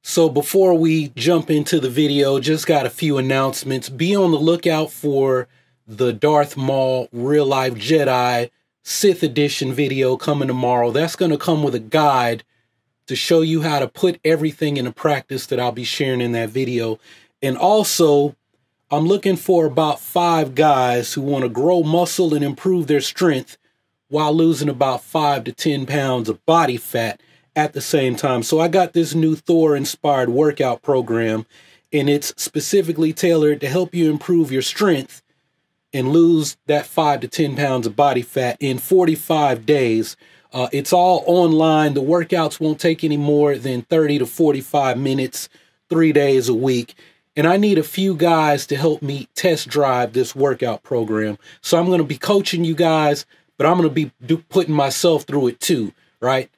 So before we jump into the video, just got a few announcements. Be on the lookout for the Darth Maul Real Life Jedi Sith Edition video coming tomorrow. That's going to come with a guide to show you how to put everything into practice that I'll be sharing in that video. And also, I'm looking for about 5 guys who want to grow muscle and improve their strength while losing about 5 to 10 pounds of body fat at the same time. So I got this new Thor-inspired workout program, and it's specifically tailored to help you improve your strength and lose that 5 to 10 pounds of body fat in 45 days. It's all online. The workouts won't take any more than 30 to 45 minutes, 3 days a week. And I need a few guys to help me test drive this workout program. So I'm going to be coaching you guys, but I'm going to be putting myself through it too, right?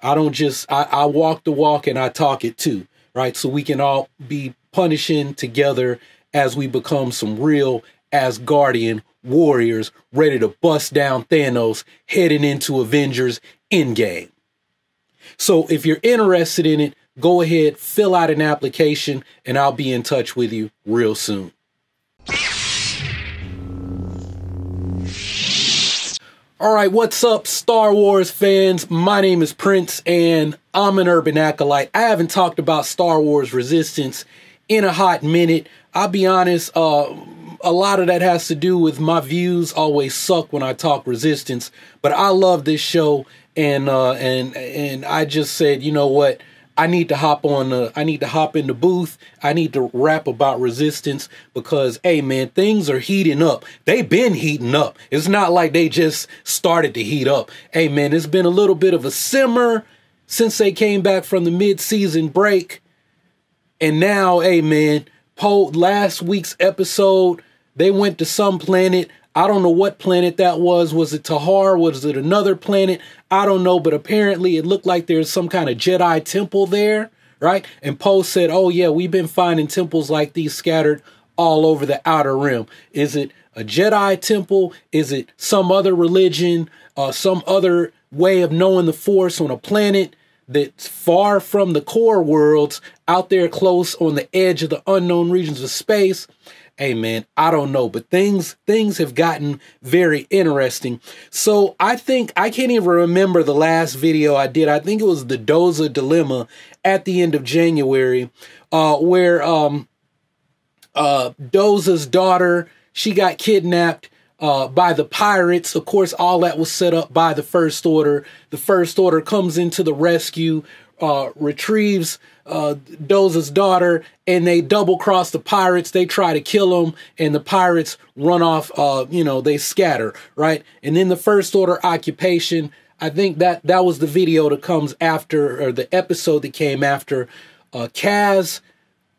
I don't just, I walk the walk and I talk it too, right? So we can all be punishing together as we become some real Asgardian warriors ready to bust down Thanos heading into Avengers Endgame. So if you're interested in it, go ahead, fill out an application, and I'll be in touch with you real soon. All right, what's up, Star Wars fans? My name is Prince, and I'm an urban acolyte. I haven't talked about Star Wars Resistance in a hot minute. I'll be honest, a lot of that has to do with my views always suck when I talk Resistance, but I love this show, and I just said, you know what? I need to hop in the booth. I need to rap about Resistance because, hey man, things are heating up. They've been heating up. It's not like they just started to heat up. Hey man, it's been a little bit of a simmer since they came back from the mid-season break. And now, hey man, last week's episode, they went to some planet. I don't know what planet that was. Was it Tahar? Was it another planet? I don't know, but apparently it looked like there's some kind of Jedi temple there, right? And Poe said, oh yeah, we've been finding temples like these scattered all over the Outer Rim. Is it a Jedi temple? Is it some other religion, some other way of knowing the Force on a planet that's far from the core worlds, out there close on the edge of the unknown regions of space? Hey man, I don't know, but things have gotten very interesting. So I think I can't even remember the last video I did. I think it was the Doza Dilemma at the end of January, where Doza's daughter, she got kidnapped by the pirates. Of course, all that was set up by the First Order. The First Order comes into the rescue, retrieves Doza's daughter, and they double cross the pirates. They try to kill them, and the pirates run off. They scatter, right? And then the First Order occupation. I think that was the video that comes after, or the episode that came after. Kaz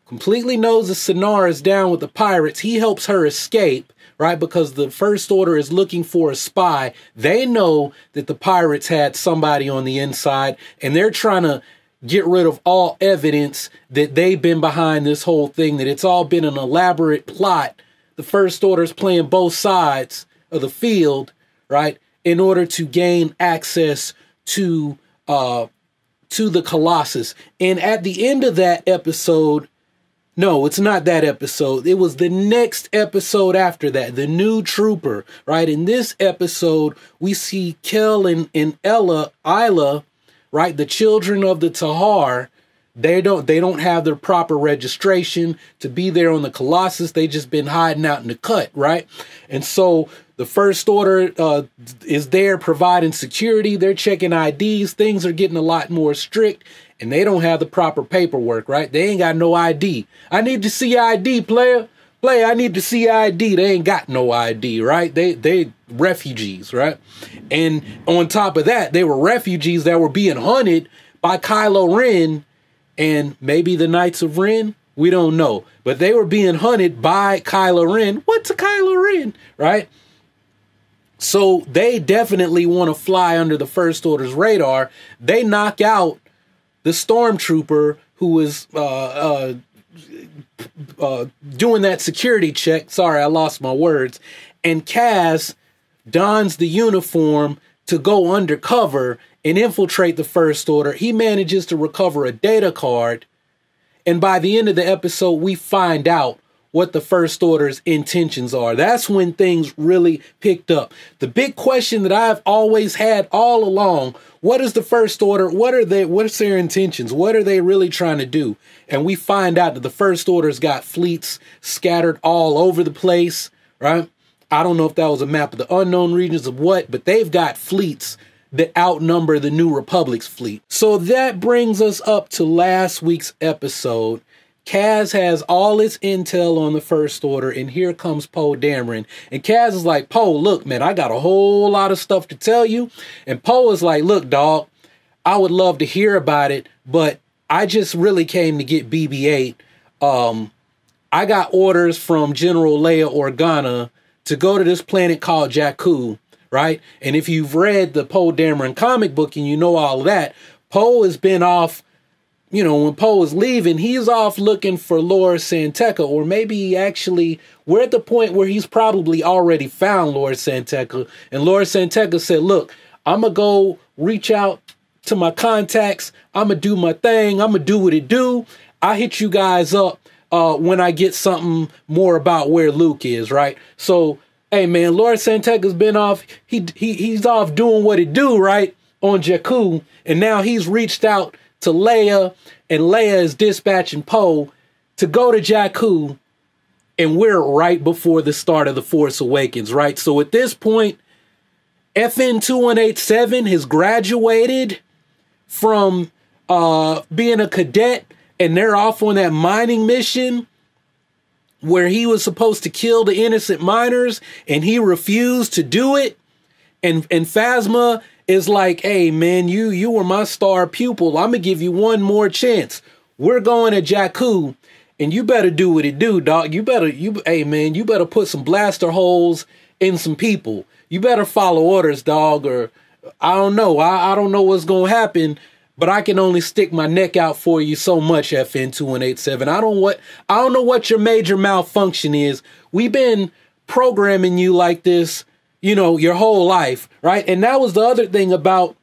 completely knows that Synara is down with the pirates. He helps her escape, right? Because the First Order is looking for a spy. They know that the pirates had somebody on the inside, and they're trying to get rid of all evidence that they've been behind this whole thing, that it's all been an elaborate plot. The First Order's playing both sides of the field, right, in order to gain access to the Colossus. And at the end of that episode, no, it's not that episode. It was the next episode after that, the new trooper, right? In this episode, we see Kel and Isla, right? The children of the Tahar. They don't have their proper registration to be there on the Colossus. They just been hiding out in the cut, right? And so the First Order is there providing security. They're checking IDs. Things are getting a lot more strict, and they don't have the proper paperwork, right? They ain't got no ID. I need to see ID, player. I need to see ID. They ain't got no ID, right? They refugees, right? And on top of that, they were refugees that were being hunted by Kylo Ren and maybe the Knights of Ren. We don't know. But they were being hunted by Kylo Ren. What's a Kylo Ren, right? So they definitely want to fly under the First Order's radar. They knock out the stormtrooper who was doing that security check. Sorry, I lost my words. And Kaz dons the uniform to go undercover and infiltrate the First Order. He manages to recover a data card And by the end of the episode, we find out what the First Order's intentions are. That's when things really picked up. The big question that I've always had all along, what is the First Order? What's their intentions? What are they really trying to do? And we find out that the First Order's got fleets scattered all over the place, right? I don't know if that was a map of the unknown regions of what, but they've got fleets that outnumber the New Republic's fleet. So that brings us up to last week's episode. Kaz has all its intel on the First Order, and here comes Poe Dameron. And Kaz is like, Poe, look, man, I got a whole lot of stuff to tell you. And Poe is like, look, dog, I would love to hear about it, but I just really came to get BB-8. I got orders from General Leia Organa to go to this planet called Jakku, right? And if you've read the Poe Dameron comic book and you know all of that, Poe has been off. You know, when Poe is leaving, he's off looking for Lord Santeca, or maybe actually we're at the point where he's probably already found Lord Santeca. And Lord Santeca said, look, I'm going to go reach out to my contacts. I'm going to do my thing. I'm going to do what it do. I hit you guys up when I get something more about where Luke is, right? So, hey, man, Lord Santeca's been off. He's off doing what it do, right, on Jakku. And now he's reached out to Leia, and Leia is dispatching Poe to go to Jakku, and we're right before the start of The Force Awakens, right? So at this point, FN 2187 has graduated from being a cadet, and they're off on that mining mission where he was supposed to kill the innocent miners, and he refused to do it. And Phasma is like, hey, man, you were my star pupil. I'm going to give you one more chance. We're going to Jakku, and you better do what it do, dog. Hey, man, you better put some blaster holes in some people. You better follow orders, dog, or I don't know. I don't know what's going to happen, but I can only stick my neck out for you so much, FN 2187. I don't know what your major malfunction is. We've been programming you like this, you know, your whole life, right? And that was the other thing about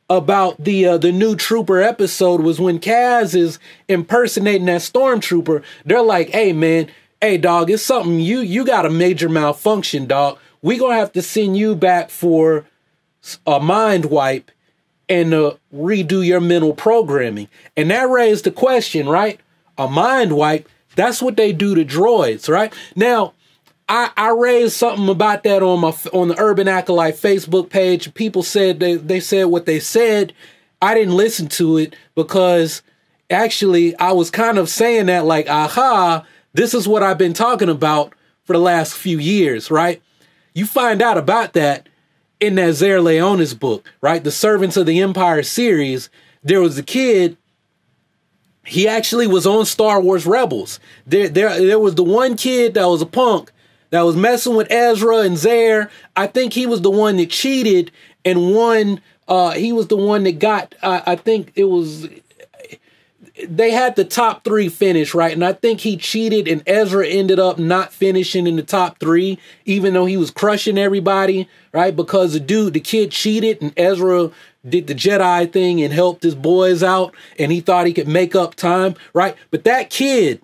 the new Trooper episode, was when Kaz is impersonating that stormtrooper, they're like, hey, man, hey, dog, it's something, you got a major malfunction, dog. We gonna have to send you back for a mind wipe and redo your mental programming. And that raised the question, right? A mind wipe, that's what they do to droids, right? Now, I raised something about that on the Urban Acolyte Facebook page. People said they said what they said. I didn't listen to it because actually I was kind of saying that like, aha, this is what I've been talking about for the last few years, right? You find out about that in that Zer Leonis book, right? The Servants of the Empire series. There was a kid. He actually was on Star Wars Rebels. There was the one kid that was a punk that was messing with Ezra and Zer. I think he was the one that cheated and won. He was the one that got, I think it was, they had the top 3 finish, right? And I think he cheated and Ezra ended up not finishing in the top 3, even though he was crushing everybody, right? Because the kid cheated and Ezra did the Jedi thing and helped his boys out and he thought he could make up time, right? But that kid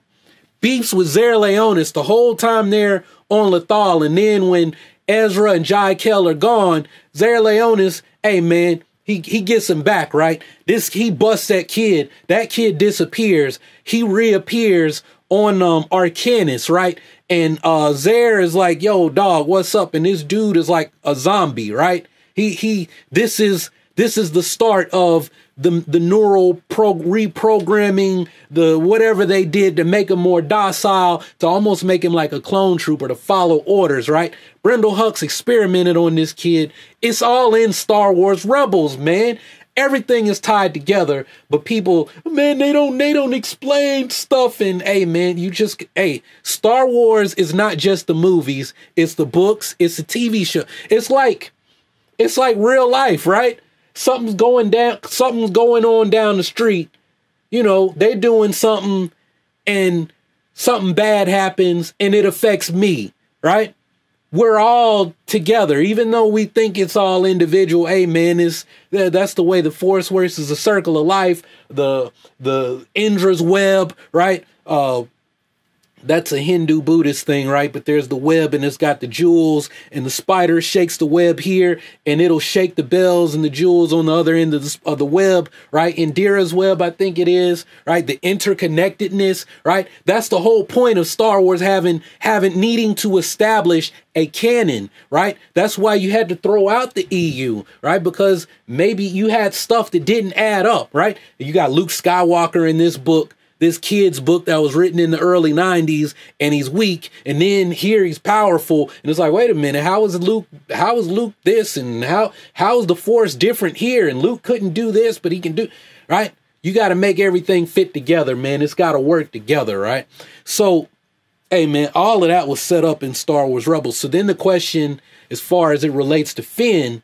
beefs with Zer Leonis the whole time they're on Lothal, and then when Ezra and Jai Kell are gone, Zer Leonis, hey man, he gets him back, right? He busts that kid disappears, he reappears on Arcanis, right? And Zer is like, yo, dog, what's up? And this dude is like a zombie, right? This is the start of the neural reprogramming, the whatever they did to make him more docile, to almost make him like a clone trooper, to follow orders, right? Brendel Hux experimented on this kid. It's all in Star Wars Rebels, man. Everything is tied together, but people, man, they don't explain stuff. And hey, man, Star Wars is not just the movies, it's the books, it's the TV show. It's like real life, right? Something's going on down the street. You know, they're doing something and something bad happens and it affects me, right? we're all together, even though we think it's all individual. Hey, man, that's the way the Force works. Is a circle of life. The Indra's web, right? That's a Hindu Buddhist thing, right? But there's the web, and it's got the jewels, and the spider shakes the web here, and it'll shake the bells and the jewels on the other end of the web, right? Indira's web, I think it is, right? The interconnectedness, right? That's the whole point of Star Wars having needing to establish a canon, right? That's why you had to throw out the EU, right? Because maybe you had stuff that didn't add up, right? You got Luke Skywalker in this book, this kid's book that was written in the early 90s, and he's weak, and then here he's powerful, and it's like, wait a minute, how is Luke this, and how is the Force different here, and Luke couldn't do this, but he can do, right? You got to make everything fit together, man. It's got to work together, right? So, hey, man, all of that was set up in Star Wars Rebels. So then the question, as far as it relates to Finn,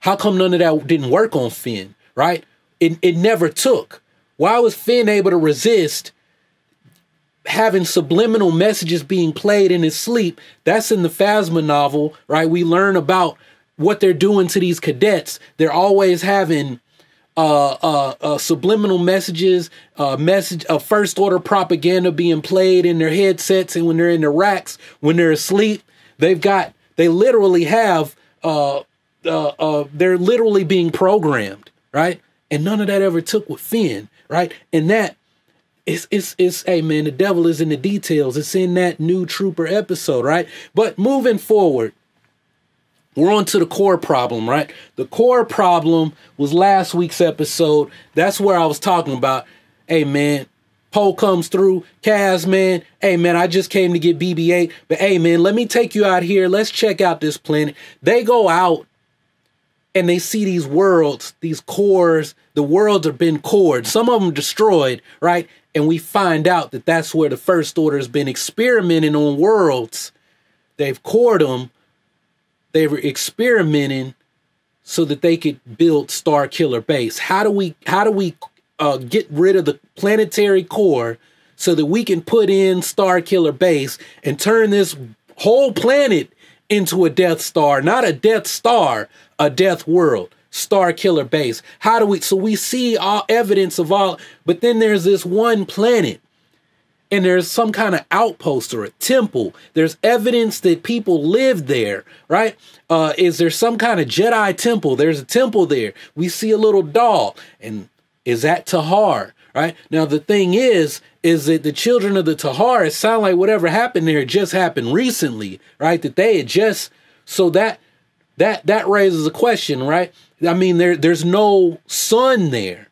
how come none of that didn't work on Finn, right? It never took. Why was Finn able to resist having subliminal messages being played in his sleep? That's in the Phasma novel, right? We learn about what they're doing to these cadets. They're always having subliminal messages, first order propaganda being played in their headsets, and when they're in their racks, when they're asleep, they literally have, they're literally being programmed, right? And none of that ever took with Finn. Right. And that is, hey, man, the devil is in the details. It's in that new Trooper episode. Right. But moving forward, we're on to the core problem. Right. The core problem was last week's episode. That's where I was talking about. Hey, man, Poe comes through. Kaz, man. Hey, man, I just came to get BB-8. But hey, man, let me take you out here. Let's check out this planet. They go out and they see these worlds, these cores. The worlds have been cored. Some of them destroyed, right? And we find out that that's where the First Order has been experimenting on worlds. They've cored them. They were experimenting so that they could build Starkiller Base. How do we get rid of the planetary core so that we can put in Starkiller Base and turn this whole planet into a Death Star? Not a Death Star, a Death World. Starkiller Base. How do we, so we see all evidence of all, but then there's this one planet and there's some kind of outpost or a temple. There's evidence that people lived there, right? Is there some kind of Jedi temple? There's a temple there. We see a little doll, and is that Tahar, right? Now, the thing is that the children of the Tahar, it sounds like whatever happened there just happened recently, right? That they had just, so that raises a question, right? I mean, there's no sun there,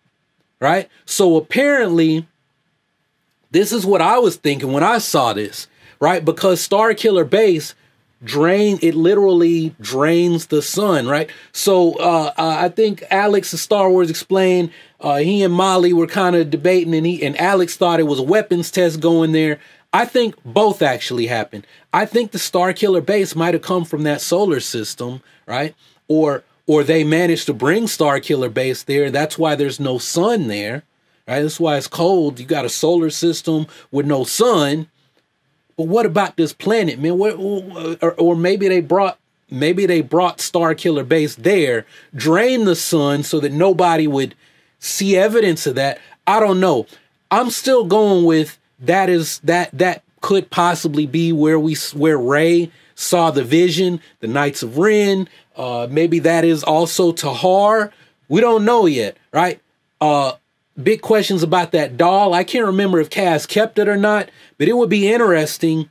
right? So apparently, this is what I was thinking when I saw this, right? Because Starkiller Base literally drains the sun, right? So I think Alex of Star Wars explained, he and Molly were kind of debating, and Alex thought it was a weapons test going there. I think both actually happened. I think the Starkiller Base might have come from that solar system, right? Or they managed to bring Starkiller Base there. That's why there's no sun there, right? That's why it's cold. You got a solar system with no sun. But what about this planet, man? Or maybe they brought Starkiller Base there, drain the sun so that nobody would see evidence of that. I don't know. I'm still going with that could possibly be where Rey saw the vision, the Knights of Ren. Maybe that is also Tahar. We don't know yet, right? Big questions about that doll. I can't remember if Kaz kept it or not, but it would be interesting.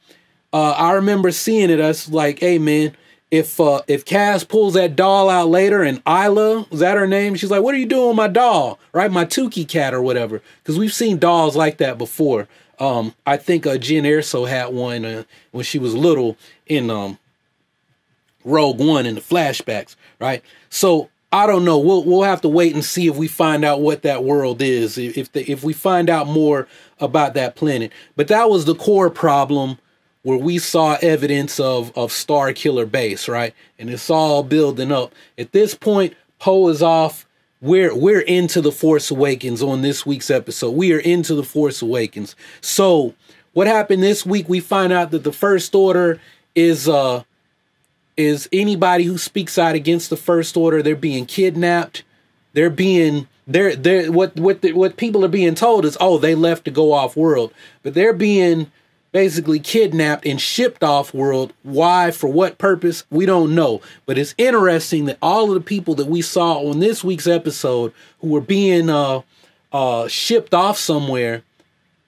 I remember seeing it. I was like, hey, man, if Kaz pulls that doll out later, and Isla, is that her name? She's like, what are you doing with my doll? Right? My Tukey cat or whatever. Because we've seen dolls like that before. I think Jen Erso had one when she was little in Rogue One in the flashbacks, right? So I don't know. We'll have to wait and see if we find out what that world is, if we find out more about that planet. But that was the core problem, where we saw evidence of Starkiller Base, right? And it's all building up. At this point, Poe is off. We're into The Force Awakens on this week's episode. We are into The Force Awakens. So what happened this week? We find out that the First Order is is anybody who speaks out against the First Order, they're being kidnapped. They're what people are being told is, oh, they left to go off world, but they're being basically kidnapped and shipped off world. Why? For what purpose? We don't know. But it's interesting that all of the people that we saw on this week's episode who were being shipped off somewhere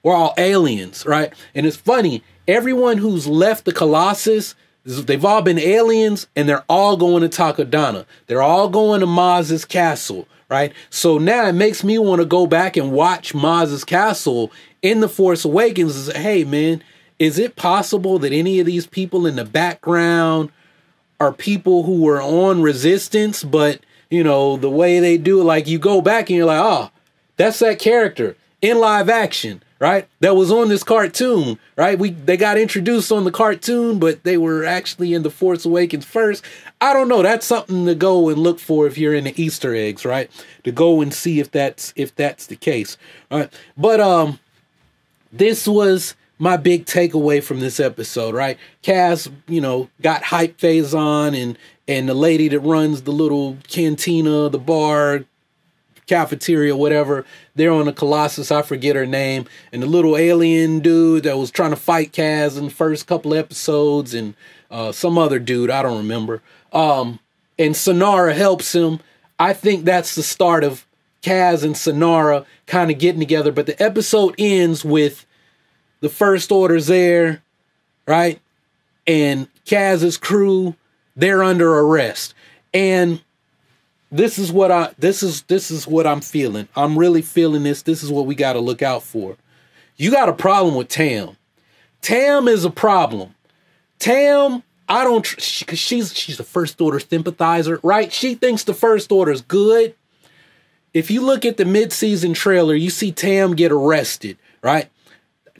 were all aliens, right? And it's funny, everyone who's left the Colossus, they've all been aliens, and they're all going to Takodana. They're all going to Maz's castle, right? So now it makes me want to go back and watch Maz's castle in The Force Awakens and say, hey, man, is it possible that any of these people in the background are people who were on Resistance, but, you know, the way they do it, like you go back and you're like, oh, that's that character in live action, right? That was on this cartoon, right? They got introduced on the cartoon, but they were actually in The Force Awakens first. I don't know. That's something to go and look for if you're into Easter eggs, right? To go and see if that's the case, right? But this was my big takeaway from this episode, right? Kaz, you know, got hype phase on, and the lady that runs the little cantina, the bar, cafeteria, whatever, they're on the Colossus. I forget her name. And the little alien dude that was trying to fight Kaz in the first couple episodes, and some other dude, I don't remember. And Sonara helps him. I think that's the start of Kaz and Sonara kind of getting together. But the episode ends with the First Order's there, right? And Kaz's crew, they're under arrest. And this is what I'm feeling. I'm really feeling this. This is what we got to look out for. You got a problem with Tam. Tam is a problem. Tam, I don't, because she's a First Order sympathizer, right? She thinks the First Order is good. If you look at the mid-season trailer, you see Tam get arrested, right?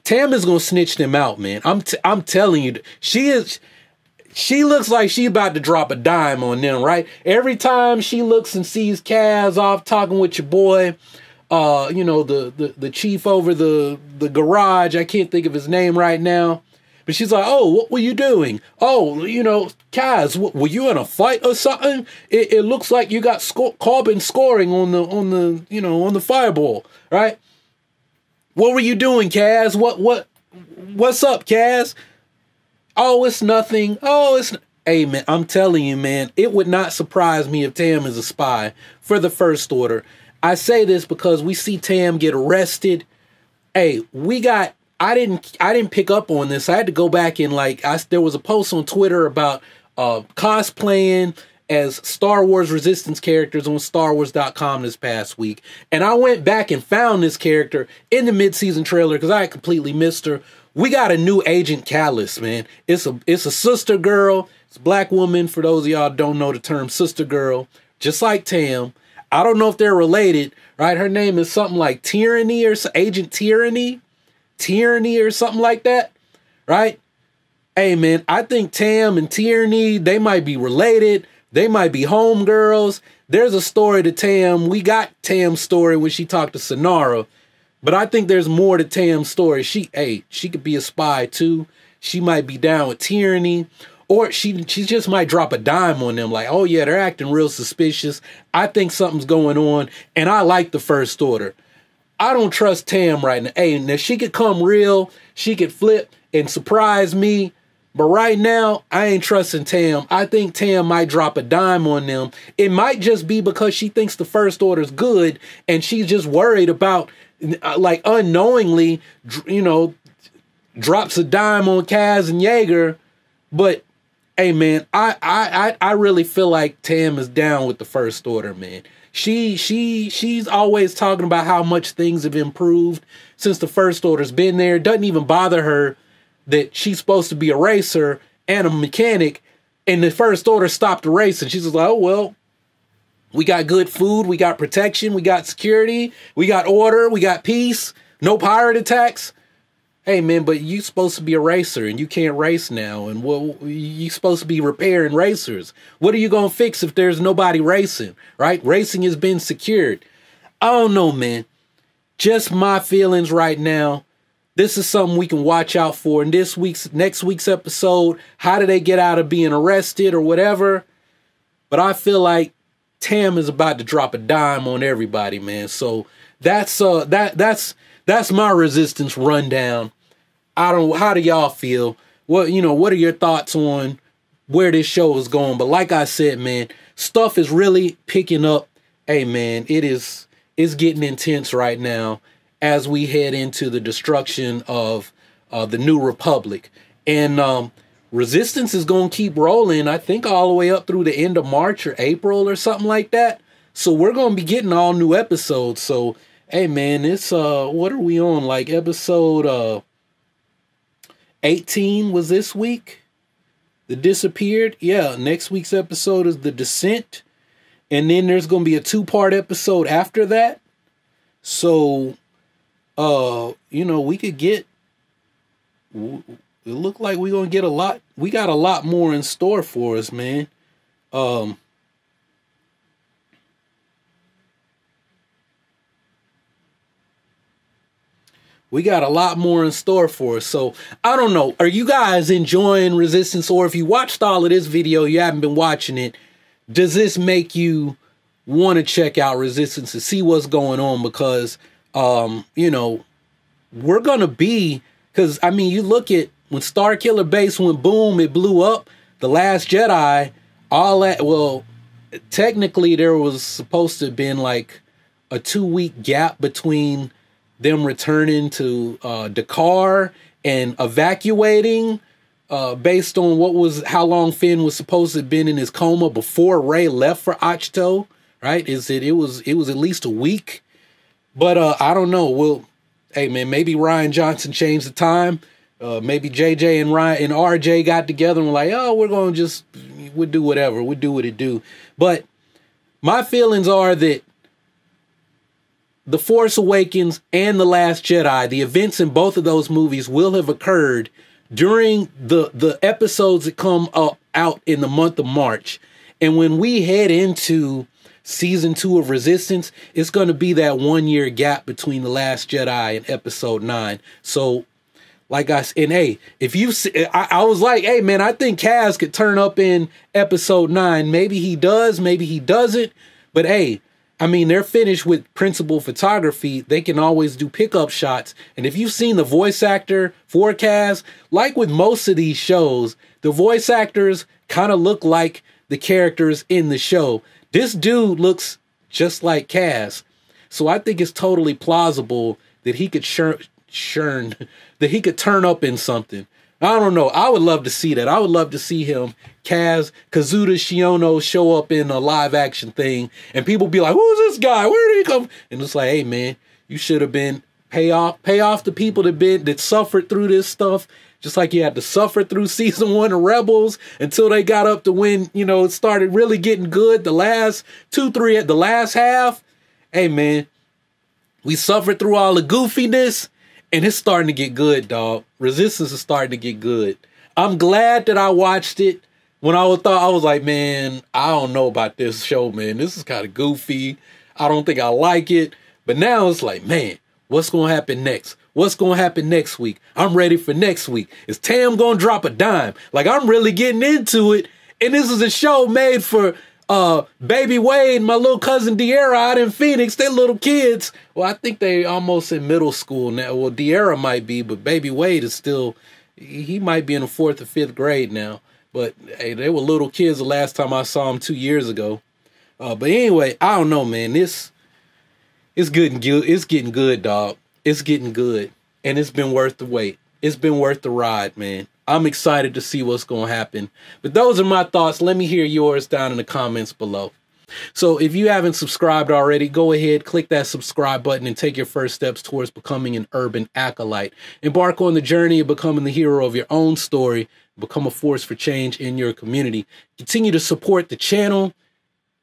Tam is gonna snitch them out, man. I'm telling you, she looks like she about to drop a dime on them, right? Every time she looks and sees Kaz off talking with your boy, you know, the chief over the garage, I can't think of his name right now, but she's like, oh, what were you doing? Oh, you know, Kaz, were you in a fight or something? It looks like you got carbon scoring on the you know, on the fireball, right? What were you doing, Kaz? What's up, Kaz? Oh, it's nothing. Oh, it's... Hey, man, I'm telling you, man, it would not surprise me if Tam is a spy for the First Order. I say this because we see Tam get arrested. Hey, I didn't pick up on this. I had to go back and, like, there was a post on Twitter about cosplaying as Star Wars Resistance characters on StarWars.com this past week. And I went back and found this character in the mid-season trailer because I had completely missed her. We got a new Agent Callus, man. It's a sister girl. It's a black woman. For those of y'all who don't know the term sister girl, just like Tam. I don't know if they're related, right? Her name is something like Tyranny or Agent Tyranny or something like that, right? Hey, man, I think Tam and Tyranny, they might be related. They might be homegirls. There's a story to Tam. We got Tam's story when she talked to Sonara. But I think there's more to Tam's story. She could be a spy too. She might be down with Tyranny. Or she just might drop a dime on them. Like, oh yeah, they're acting real suspicious. I think something's going on. And I like the First Order. I don't trust Tam right now. Hey, now she could come real. She could flip and surprise me. But right now, I ain't trusting Tam. I think Tam might drop a dime on them. It might just be because she thinks the First Order's good, and she's just worried about, like, unknowingly, you know, drops a dime on Kaz and Yeager. But, hey, man, I really feel like Tam is down with the First Order, man. She's always talking about how much things have improved since the First Order's been there. It doesn't even bother her that she's supposed to be a racer and a mechanic, and the First Order stopped the race, and she's just like, oh, well, we got good food, we got protection, we got security, we got order, we got peace, no pirate attacks. Hey, man, but you supposed to be a racer, and you can't race now, and well, you supposed to be repairing racers. What are you going to fix if there's nobody racing, right? Racing has been secured. I don't know, man. Just my feelings right now. this is something we can watch out for in next week's episode. How do they get out of being arrested or whatever? But I feel like Tam is about to drop a dime on everybody, man. So that's my Resistance rundown. How do y'all feel? What are your thoughts on where this show is going? But like I said, man, stuff is really picking up. Hey, man, it's getting intense right now as we head into the destruction of the New Republic. And Resistance is going to keep rolling, I think, all the way up through the end of March or April or something like that. So we're going to be getting all new episodes. So, hey, man, it's, what are we on? Like episode 18 was this week? The Disappeared? Yeah, next week's episode is The Descent. And then there's going to be a 2-part episode after that. So, we could get, it looked like we're going to get a lot. We got a lot more in store for us, man. We got a lot more in store for us. So, I don't know. Are you guys enjoying Resistance? Or if you watched all of this video, you haven't been watching it, does this make you want to check out Resistance and see what's going on? Because, we're going to be, because, I mean, you look at when Starkiller base went boom, it blew up. The Last Jedi, all that, well, technically there was supposed to have been like a 2-week gap between them returning to Dakar and evacuating based on how long Finn was supposed to have been in his coma before Rey left for Ahch-To, right? It was at least a week. But I don't know. Hey man, maybe Rian Johnson changed the time. Maybe JJ and Ryan and RJ got together and were like, oh, we'll do whatever. We'll do what it do. But my feelings are that The Force Awakens and The Last Jedi, the events in both of those movies will have occurred during the episodes that come out in the month of March. And when we head into season 2 of Resistance, it's going to be that 1-year gap between The Last Jedi and episode 9. So, like I said, and hey, if you see, I was like, hey man, I think Kaz could turn up in episode 9. Maybe he does, maybe he doesn't. But hey, I mean, they're finished with principal photography. They can always do pickup shots. And if you've seen the voice actor for Kaz, like with most of these shows, the voice actors kind of look like the characters in the show. This dude looks just like Kaz. So I think it's totally plausible that he could that he could turn up in something. I don't know. I would love to see that. I would love to see him, Kazuda Shiono, show up in a live action thing, and people be like, "Who's this guy? Where did he come?" And it's like, "Hey man, you should have been pay off the people that suffered through this stuff, just like you had to suffer through season 1 of Rebels until they got up to when it started really getting good. The last 2-3 at the last half. Hey man, we suffered through all the goofiness." And it's starting to get good, dog. Resistance is starting to get good. I'm glad that I watched it. When I was like, man, I don't know about this show, man. This is kind of goofy. I don't think I like it. But now it's like, man, what's going to happen next? What's going to happen next week? I'm ready for next week. Is Tam going to drop a dime? Like, I'm really getting into it. And this is a show made for Baby Wade, my little cousin De'Ara out in Phoenix. They're little kids. Well, I think they almost in middle school now. Well, De'Ara might be, but Baby Wade is still, he might be in the 4th or 5th grade now. But hey, they were little kids the last time I saw them 2 years ago. But anyway, I don't know, man. It's getting good. It's getting good, dog. It's getting good. And it's been worth the wait. It's been worth the ride, man. I'm excited to see what's going to happen. But those are my thoughts. Let me hear yours down in the comments below. So if you haven't subscribed already, go ahead, click that subscribe button and take your first steps towards becoming an urban acolyte. Embark on the journey of becoming the hero of your own story. Become a force for change in your community. Continue to support the channel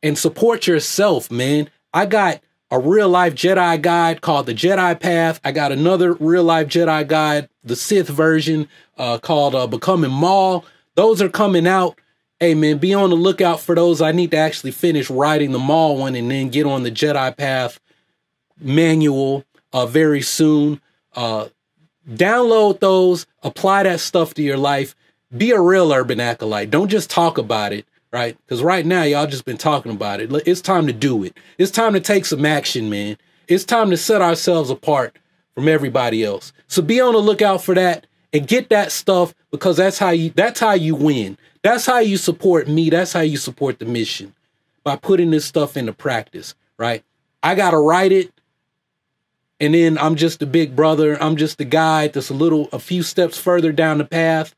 and support yourself, man. I got a real-life Jedi guide called The Jedi Path. I got another real-life Jedi guide, the Sith version, called Becoming Maul. Those are coming out. Hey, man, be on the lookout for those. I need to actually finish writing the Maul one and then get on the Jedi Path manual very soon. Download those, apply that stuff to your life. Be a real urban acolyte. Don't just talk about it, right? Because right now, y'all just been talking about it. It's time to do it. It's time to take some action, man. It's time to set ourselves apart from everybody else. So be on the lookout for that and get that stuff, because that's how you win. That's how you support me. That's how you support the mission, by putting this stuff into practice, right? I got to write it. And then I'm just the big brother. I'm just the guy that's a few steps further down the path,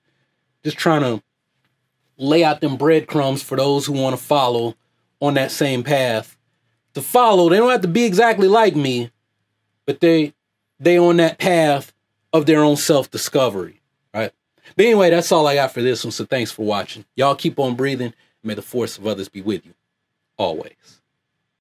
just trying to lay out them breadcrumbs for those who want to follow on that same path. To follow, they don't have to be exactly like me, but they on that path of their own self-discovery, right? But anyway, that's all I got for this one. So thanks for watching. Y'all keep on breathing. May the force of others be with you always.